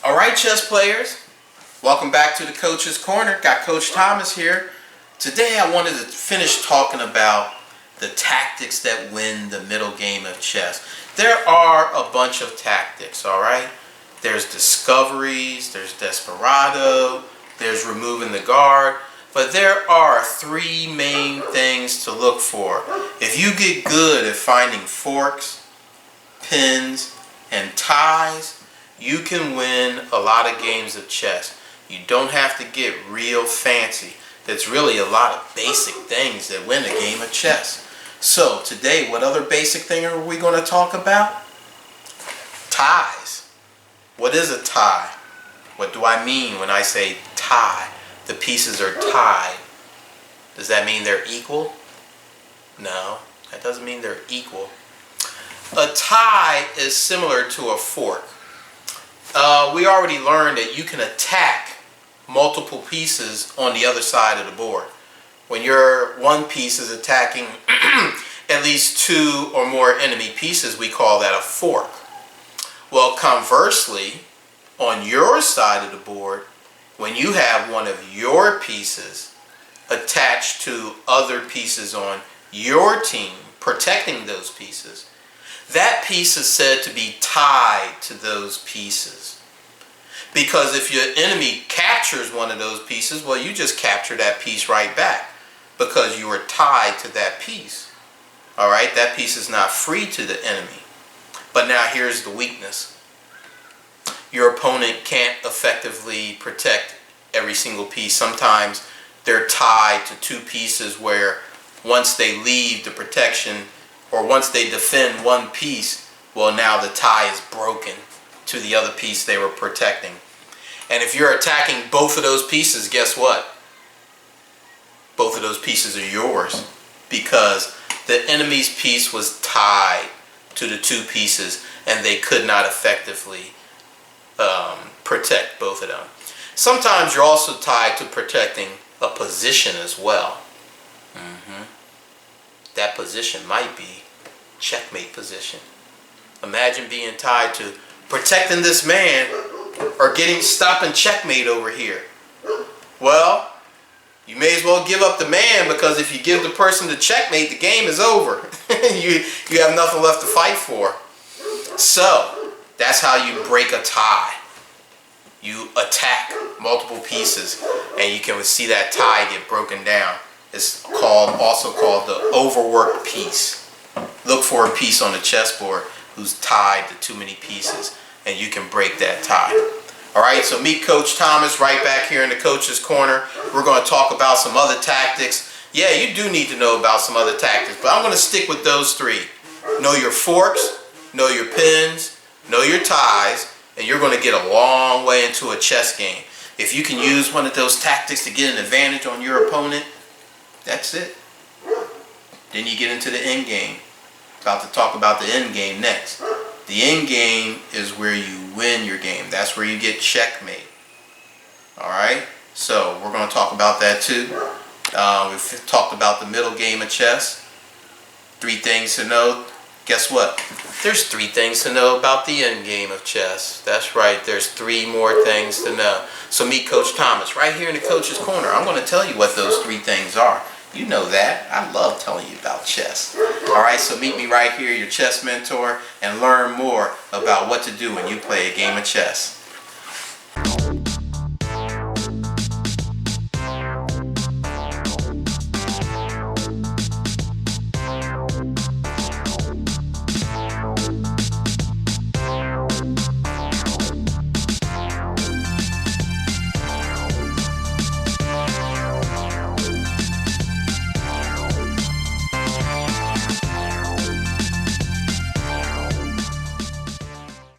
All right, chess players, welcome back to the Coach's Corner. Got Coach Thomas here. Today I wanted to finish talking about the tactics that win the middle game of chess. There are a bunch of tactics, all right? There's discoveries, there's desperado, there's removing the guard, but there are three main things to look for. If you get good at finding forks, pins, and ties, you can win a lot of games of chess. You don't have to get real fancy. It's really a lot of basic things that win a game of chess. So today, what other basic thing are we going to talk about? Ties. What is a tie? What do I mean when I say tie? The pieces are tied. Does that mean they're equal? No, that doesn't mean they're equal. A tie is similar to a fork. We already learned that you can attack multiple pieces on the other side of the board. When your one piece is attacking at least two or more enemy pieces, we call that a fork. Well, conversely, on your side of the board, when you have one of your pieces attached to other pieces on your team, protecting those pieces, that piece is said to be tied to those pieces. Because if your enemy captures one of those pieces, well, you just capture that piece right back because you were tied to that piece. All right, that piece is not free to the enemy. But now here's the weakness. Your opponent can't effectively protect every single piece. Sometimes they're tied to two pieces where once they leave the protection or once they defend one piece, well, now the tie is broken to the other piece they were protecting. And if you're attacking both of those pieces, guess what? Both of those pieces are yours because the enemy's piece was tied to the two pieces and they could not effectively protect both of them. Sometimes you're also tied to protecting a position as well. That position might be checkmate position. Imagine being tied to protecting this man or stopping checkmate over here. Well, you may as well give up the man because if you give the person the checkmate, the game is over. you have nothing left to fight for. So that's how you break a tie. You attack multiple pieces and you can see that tie get broken down. It's also called the overworked piece. Look for a piece on the chessboard who's tied to too many pieces and you can break that tie. Alright, so meet Coach Thomas right back here in the Coach's Corner. We're going to talk about some other tactics. Yeah, you do need to know about some other tactics, but I'm going to stick with those three. Know your forks, know your pins, know your ties, and you're going to get a long way into a chess game. If you can use one of those tactics to get an advantage on your opponent, that's it. Then you get into the end game. About to talk about the end game next. The end game is where you win your game. That's where you get checkmate. Alright? So we're going to talk about that too. We've talked about the middle game of chess. 3 things to know. Guess what? There's 3 things to know about the end game of chess. That's right. There's 3 more things to know. So meet Coach Thomas right here in the Coach's Corner. I'm going to tell you what those 3 things are. You know that. I love telling you about chess. Alright, so meet me right here, your chess mentor, and learn more about what to do when you play a game of chess.